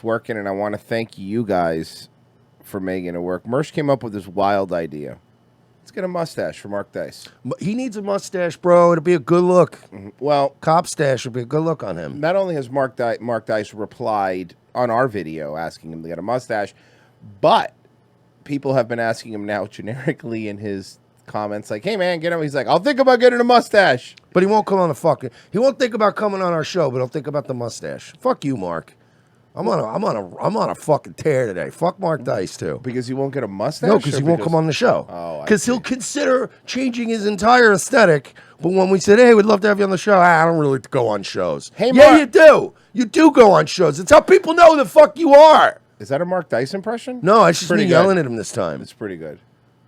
this working, and I want to thank you guys for making it work. Mersh came up with this wild idea. Let's get a mustache for Mark Dice. He needs a mustache, bro. It'll be a good look. Well, cop stash would be a good look on him. Not only has Mark Dice replied on our video asking him to get a mustache, but people have been asking him now generically in his comments like, hey man, get him. He's like, I'll think about getting a mustache. But he won't come on he won't think about coming on our show, but he'll think about the mustache. Fuck you, Mark. I'm on a fucking tear today. Fuck Mark Dice too. Because he won't get a mustache? No, because he won't come on the show. Oh, because he'll consider changing his entire aesthetic. But when we said, hey, we'd love to have you on the show, I don't really go on shows. Hey, yeah, Mark. you do. You do go on shows. It's how people know the fuck you are. Is that a Mark Dice impression? No, it's just me yelling at him this time. It's pretty good.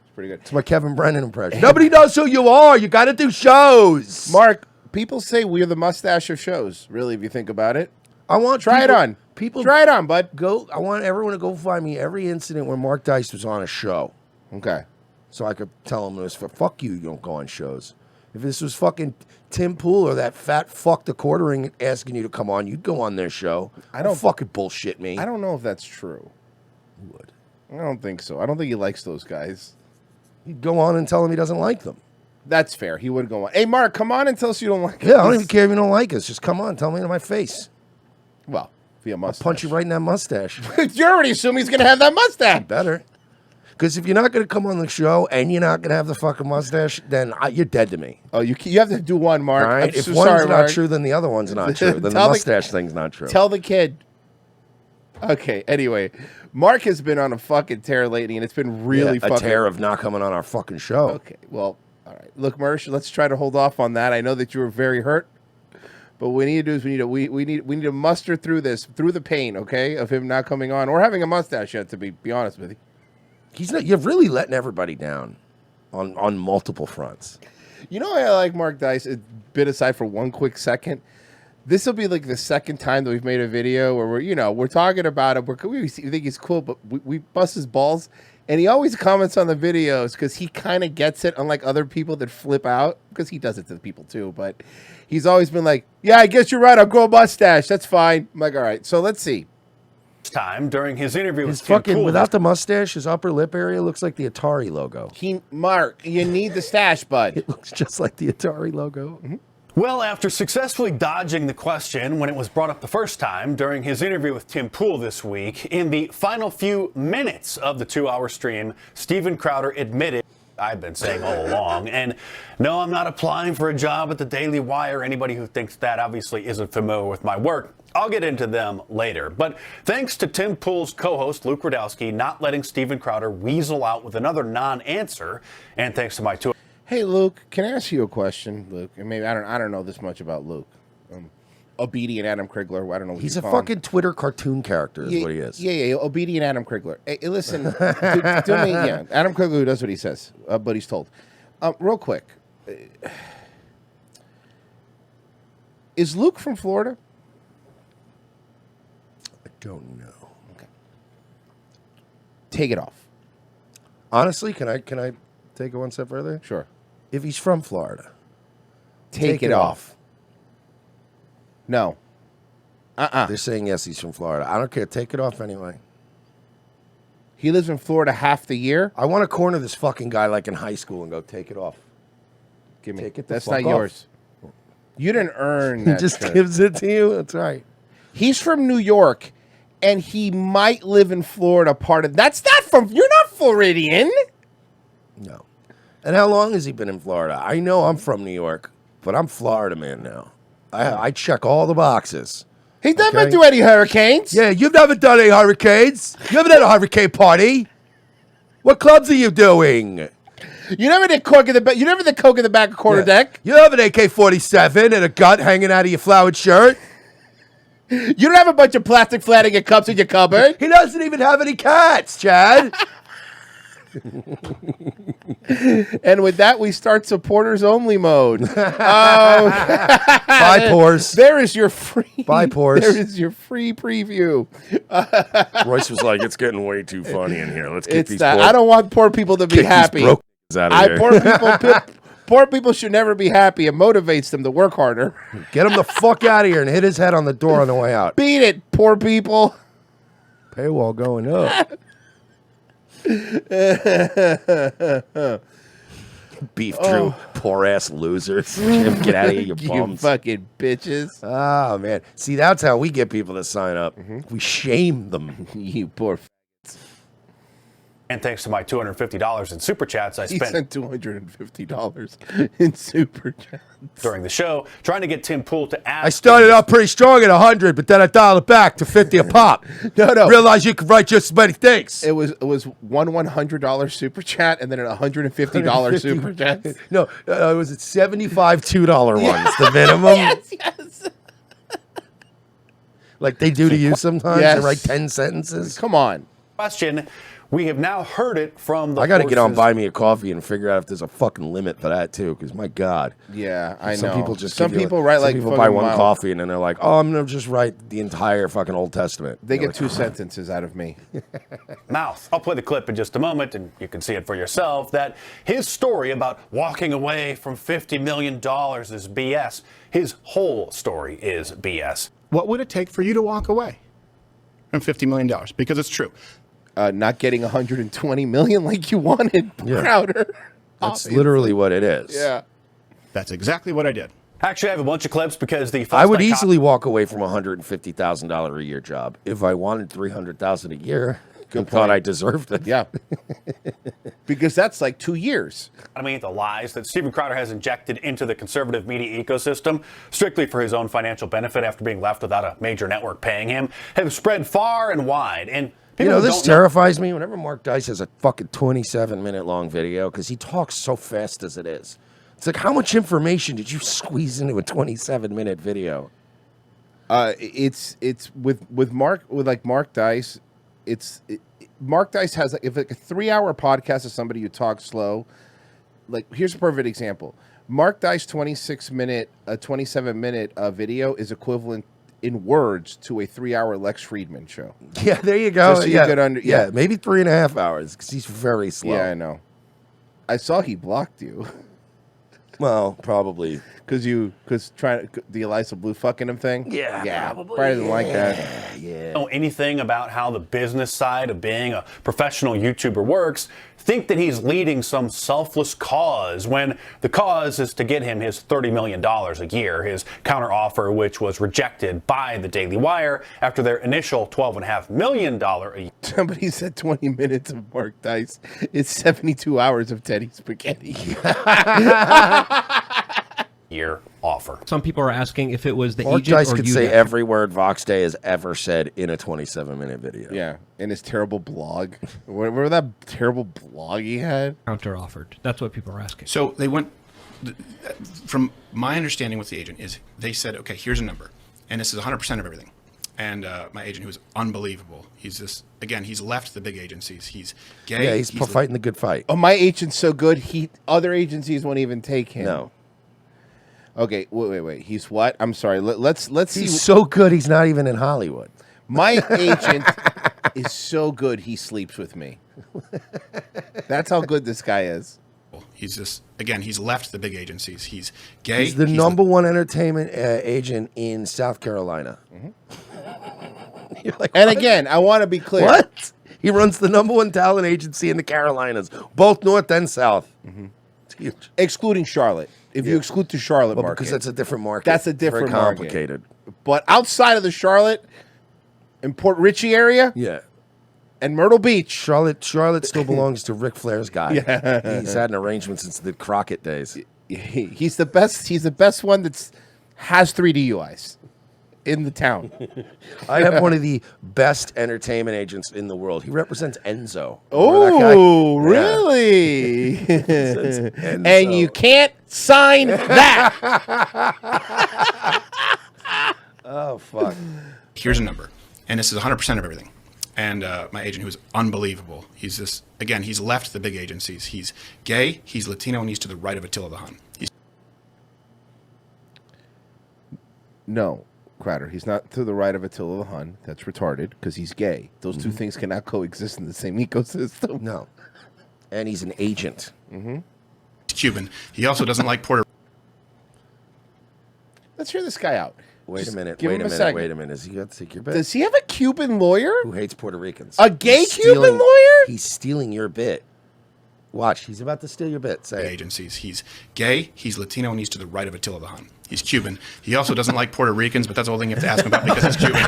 It's pretty good. It's my Kevin Brennan impression. Nobody knows who you are. You got to do shows. Mark, people say we're the mustache of shows. Really, if you think about it. I want Try it on. Try it on, bud. I want everyone to go find me every incident where Mark Dice was on a show. Okay. So I could tell him it was for fuck you don't go on shows. If this was fucking Tim Pool or that fat fuck the quartering asking you to come on, you'd go on their show. Don't fucking bullshit me. I don't know if that's true. You would. I don't think so. I don't think he likes those guys. He'd go on and tell him he doesn't like them. That's fair. He would go on. Hey, Mark, come on and tell us you don't like us. Yeah, I don't even care if you don't like us. Just come on, tell me to my face. Well, via mustache. I'll punch you right in that mustache. You already assume he's going to have that mustache. Better. Because if you're not going to come on the show and you're not going to have the fucking mustache, then you're dead to me. Oh, you have to do one, Mark. All right? I'm if so one's sorry, not Mark. true, then the other one's not true. Then the mustache thing's not true. Tell the kid. Okay, anyway. Mark has been on a fucking tear lately, and it's been really fucking... a tear of not coming on our fucking show. Okay, well, all right. Look, Mersh, let's try to hold off on that. I know that you were very hurt. But what we need to do is we need to muster through the pain, okay, of him not coming on or having a mustache yet. To be honest with you, he's not. You're really letting everybody down, on multiple fronts. You know, I like Mark Dice. A bit aside for one quick second, this will be like the second time that we've made a video where we're talking about him. We think he's cool, but we bust his balls, and he always comments on the videos because he kind of gets it, unlike other people that flip out because he does it to the people too, but. He's always been like, yeah, I guess you're right. I'll grow a mustache. That's fine. I'm like, all right. So let's see. Time during his interview with fucking without the mustache, his upper lip area looks like the Atari logo. Mark, you need the stash, bud. It looks just like the Atari logo. Mm-hmm. Well, after successfully dodging the question when it was brought up the first time during his interview with Tim Pool this week, in the final few minutes of the 2-hour stream, Steven Crowder admitted, I've been saying all along. And no, I'm not applying for a job at the Daily Wire. Anybody who thinks that obviously isn't familiar with my work. I'll get into them later. But thanks to Tim Pool's co-host, Luke Rudowski, not letting Steven Crowder weasel out with another non-answer, and thanks to my two... Hey, Luke, can I ask you a question, Luke? And maybe I don't know this much about Luke. Obedient Adam Krigler. I don't know what he's you a call fucking him. Twitter cartoon character is what he is. Yeah, Obedient Adam Krigler. Hey, listen, do me, yeah, Adam Krigler who does what he says, but he's told. Real quick, is Luke from Florida? I don't know. Okay. Take it off. Honestly, can I take it one step further? Sure. If he's from Florida, take it off. No. They're saying yes, he's from Florida. I don't care. Take it off anyway. He lives in Florida half the year? I want to corner this fucking guy like in high school and go, take it off. Give me. Take it. That's not yours. You didn't earn that. He just shirt. gives it to you? That's right. He's from New York, and he might live in Florida part of... That's not from... You're not Floridian. No. And how long has he been in Florida? I know I'm from New York, but I'm Florida man now. I check all the boxes. He's never been to any hurricanes. Yeah, you've never done any hurricanes. You haven't had a hurricane party. What clubs are you doing? You never did coke in the back. You never did coke in the back of quarter deck. You have an AK-47 and a gun hanging out of your flowered shirt. You don't have a bunch of plastic Flanagan cups in your cupboard. He doesn't even have any cats, Chad. And with that, we start supporters only mode. Bye, Pores. There is your free. Bye, Pores. There is your free preview. Royce was like, "It's getting way too funny in here. Let's kick these. I don't want poor people to be happy. Out of here. Poor people should never be happy. It motivates them to work harder. Get him the fuck out of here and hit his head on the door on the way out. Beat it, poor people. Paywall going up. Beef Drew, poor ass losers. Jim, get out of here, you bums. You fucking bitches. Oh, man. See, that's how we get people to sign up. We shame them. You poor And thanks to my $250 in super chats I He spent sent $250 in super chats during the show trying to get Tim Pool to ask. I started out pretty strong at 100, but then I dialed it back to 50 a pop. No. Realize you can write just as many things. It was one $100 super chat and then an $150 super chat. No, it was at 75 $2 ones, the minimum. Yes. Like they do to you sometimes. Yes. They write 10 sentences. Come on. question. We have now heard it from the I got to get on horses. Buy Me a Coffee and figure out if there's a fucking limit for that too, because my God. Yeah, I know. Some people just some give you people write some like people buy fucking one mild- coffee and then they're like, oh, I'm gonna just write the entire fucking Old Testament. They You're get 2 sentences out of me. Mouth. I'll play the clip in just a moment, and you can see it for yourself, that his story about walking away from $50 million is BS. His whole story is BS. What would it take for you to walk away from $50 million? Because it's true. Not getting 120 million like you wanted, Yeah. Crowder. That's literally what it is. Yeah. That's exactly what I did. Actually, I have a bunch of clips because the I would easily walk away from a $150,000 a year job if I wanted $300,000 a year. And thought I deserved it. Yeah. Because that's like 2 years. I mean, the lies that Steven Crowder has injected into the conservative media ecosystem, strictly for his own financial benefit after being left without a major network paying him, have spread far and wide. And people You know, who this don't know- terrifies me whenever Mark Dice has a fucking 27-minute long video because he talks so fast as it is. It's like, how much information did you squeeze into a 27-minute video? It's with Mark Dice. Mark Dice has if like a 3-hour podcast of somebody who talks slow. Like, here's a perfect example. Mark Dice 27-minute video is equivalent in words to a 3-hour Lex Friedman show. Yeah, there you go. Just so you yeah, get yeah, maybe 3.5 hours because he's very slow. Yeah, I know. I saw he blocked you. Well, probably. Because the Eliza Blue fucking him thing? Yeah, Probably doesn't like that. know anything about how the business side of being a professional YouTuber works, think that he's leading some selfless cause when the cause is to get him his $30 million a year, his counteroffer, which was rejected by the Daily Wire after their initial $12.5 million a year. Somebody said 20 minutes of Mark Dice. It's 72 hours of Teddy Spaghetti. Year offer. Some people are asking if it was the Mark agent Dice or could you say that- every word Vox Day has ever said in a 27-minute video. Yeah, in his terrible blog. Remember that terrible blog he had? counter offered. That's what people are asking. So they went, from my understanding with the agent is they said, okay, here's a number. And this is 100% of everything. And my agent, who is unbelievable, he's just, again, he's left the big agencies. He's gay. Yeah, he's fighting the good fight. Oh, my agent's so good, other agencies won't even take him. No. Okay, wait. He's what? I'm sorry. Let's see. He's so good, he's not even in Hollywood. My agent is so good, he sleeps with me. That's how good this guy is. He's just, again, he's left the big agencies. He's gay. He's the number one entertainment agent in South Carolina. You're like, And what? again, I want to be clear. What? He runs the number one talent agency in the Carolinas, both North and South. It's huge. Excluding Charlotte. If you exclude the Charlotte Well, market. because that's a different market. That's a different Very market. complicated. But outside of the Charlotte and Port Richey area Yeah. and Myrtle Beach. Charlotte still belongs to Ric Flair's guy. Yeah. He's had an arrangement since the Crockett days. He's the best. He's the best one that's has 3 DUIs in the town. I have one of the best entertainment agents in the world. He represents Enzo. Remember that guy? Oh, Yeah. really? Enzo. And you can't sign that. Oh, fuck. Here's a number. And this is 100% of everything. And my agent, who is unbelievable, he's just, again, he's left the big agencies. He's gay, he's Latino, and he's to the right of Attila the Hun. No, Crowder. He's not to the right of Attila the Hun. That's retarded because he's gay. Those two things cannot coexist in the same ecosystem. No. And he's an agent. He's Cuban. He also doesn't like Puerto Let's hear this guy out. Wait a minute. give Wait him a a minute. second. Wait a minute. Is he got to take your bit? Does he have a Cuban lawyer? Who hates Puerto Ricans? A gay He's Cuban stealing- lawyer? He's stealing your bit. Watch. He's about to steal your bit. Say it. Agencies. He's gay, he's Latino, and he's to the right of Attila the Hun. He's Cuban. He also doesn't like Puerto Ricans, but that's the whole thing you have to ask him about because he's Cuban.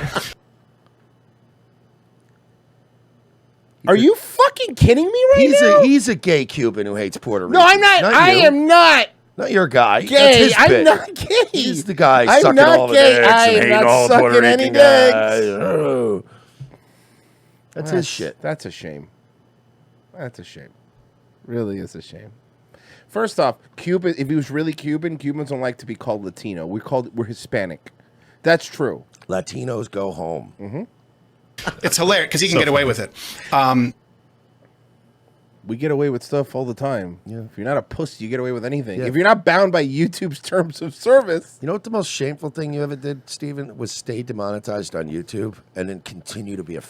Are you fucking kidding me right now? He's a gay Cuban who hates Puerto Ricans. No, I'm not. I you. am not Not your guy. gay. That's his I'm bit. not gay. He's the guy I'm sucking not all the gay. dicks I and am hating not all sucking Puerto any Rican dicks. guys. Oh. That's his shit. That's a shame. That's a shame. Really is a shame. First off, Cuban. If he was really Cuban, Cubans don't like to be called Latino. We're Hispanic. That's true. Latinos go home. Mm-hmm. It's hilarious because he can get away with it. We get away with stuff all the time. Yeah. If you're not a pussy, you get away with anything. Yeah. If you're not bound by YouTube's terms of service. You know what the most shameful thing you ever did, Steven, was stay demonetized on YouTube and then continue to be a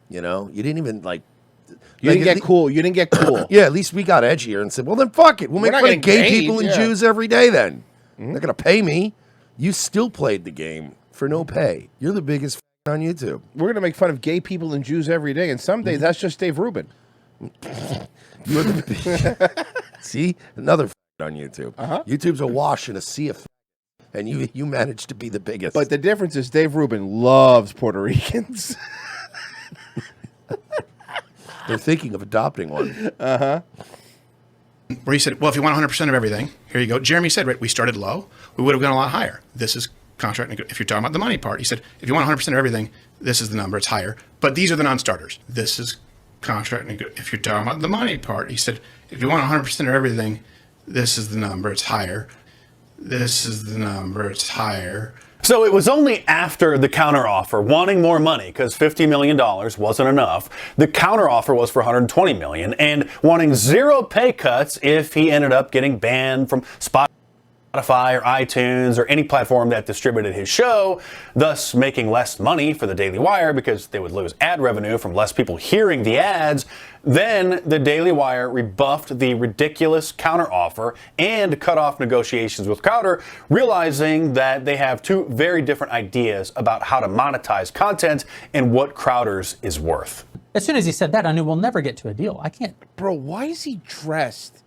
You know? You didn't even, like... You didn't get cool. You didn't get cool. Yeah, at least we got edgier and said, well, then fuck it. We'll make not fun of getting gay paid, people and yeah. Jews every day then. They're not going to pay me. You still played the game for no pay. You're the biggest on YouTube. We're going to make fun of gay people and Jews every day. And some days, that's just Dave Rubin. You're the See? Another on YouTube. YouTube's awash in a sea of and you managed to be the biggest. But the difference is Dave Rubin loves Puerto Ricans. They're thinking of adopting one. Uh-huh. Where he said, well, if you want 100% of everything, here you go. Jeremy said, right, we started low. We would have gone a lot higher. This is contract. If you're talking about the money part, he said, if you want 100% of everything, this is the number. It's higher. But these are the non-starters. This is contract. If you're talking about the money part, he said, if you want 100% of everything, this is the number. It's higher. This is the number. It's higher. So it was only after the counteroffer, wanting more money because $50 million wasn't enough. The counteroffer was for $120 million and wanting zero pay cuts if he ended up getting banned from Spotify or iTunes or any platform that distributed his show, thus making less money for the Daily Wire because they would lose ad revenue from less people hearing the ads. Then the Daily Wire rebuffed the ridiculous counteroffer and cut off negotiations with Crowder, realizing that they have two very different ideas about how to monetize content and what Crowder's is worth. As soon as he said that, I knew we'll never get to a deal. I can't. Bro, why is he dressed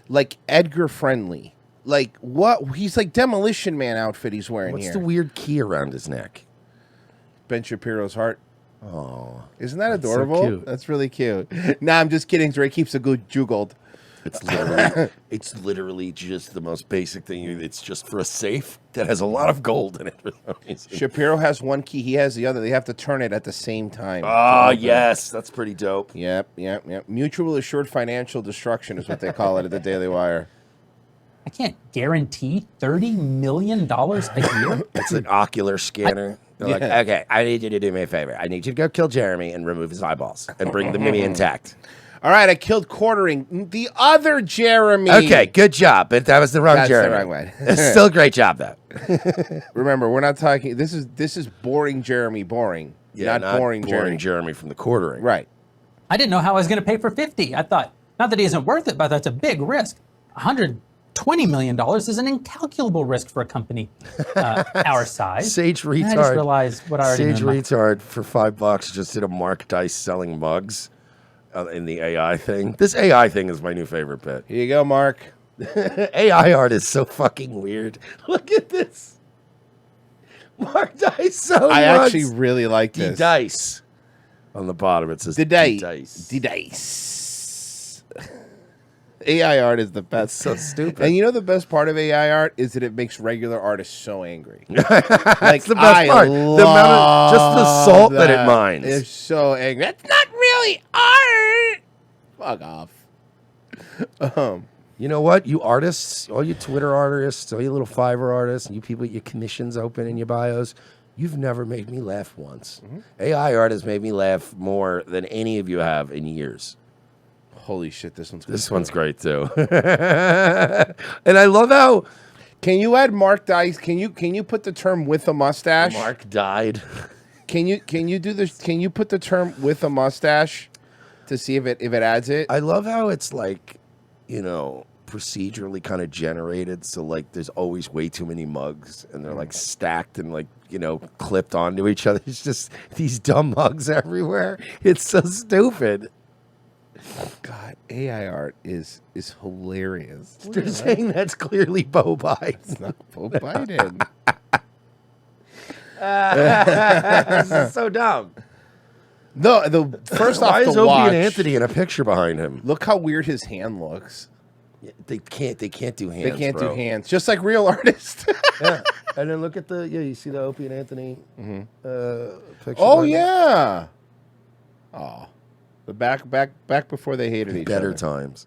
like Edgar Friendly? Like, what? He's like Demolition Man outfit he's wearing What's here. the weird key around his neck? Ben Shapiro's heart. Oh. Isn't that That's so adorable? cute. That's really cute. Nah, I'm just kidding. Dre keeps a good jugold. It's literally just the most basic thing. It's just for a safe that has a lot of gold in it for some reason. Shapiro has one key. He has the other. They have to turn it at the same time. Ah, yes. That's pretty dope. Yep. Mutual assured financial destruction is what they call it at the Daily Wire. I can't guarantee $30 million a year. It's an ocular scanner. They're like, okay, I need you to do me a favor. I need you to go kill Jeremy and remove his eyeballs and bring them to me intact. All right, I killed quartering the other Jeremy. Okay, good job, but that was the wrong That's Jeremy. the wrong one. It's still a great job, though. Remember, we're not talking. This is boring Jeremy. Boring. Yeah, not boring Jeremy. Jeremy from the quartering. Right. I didn't know how I was going to pay for 50. I thought, not that he isn't worth it, but that's a big risk. $120 million is an incalculable risk for a company our size. Sage retard. And I just realized what I already knew. Sage retard for $5 just did a Mark Dice selling mugs in the AI thing. This AI thing is my new favorite bit. Here you go, Mark. AI art is so fucking weird. Look at this. Mark Dice selling I mugs. actually really like this. D-Dice. On the bottom it says D-Dice. D-Dice. D-Dice. AI art is the best. So stupid. And you know the best part of AI art is that it makes regular artists so angry. That's Like, the best part. The amount of just the salt that it mines. It's so angry. That's not really art. Fuck off. You know what? You artists, all you Twitter artists, all you little Fiverr artists, and you people with your commissions open in your bios, you've never made me laugh once. AI art has made me laugh more than any of you have in years. Holy shit, this one's great too. And I love how Can you add Mark Dice? Can you put the term with a mustache? Mark died. Can you do this? Can you put the term with a mustache to see if it adds it? I love how it's like, you know, procedurally kind of generated. So like, there's always way too many mugs, and they're like stacked and like, you know, clipped onto each other. It's just these dumb mugs everywhere. It's so stupid. God, AI art is hilarious. They're saying that's clearly Beau Biden. It's not Beau Biden. This is so dumb. No, the first Why off, is the Opie watch. and Anthony in a picture behind him? Look how weird his hand looks. They can't do hands. They can't do bro. hands, just like real artists. Yeah. And then look at the you see the Opie and Anthony picture. Oh behind him? yeah. Oh, the back before they hated each Better other. times.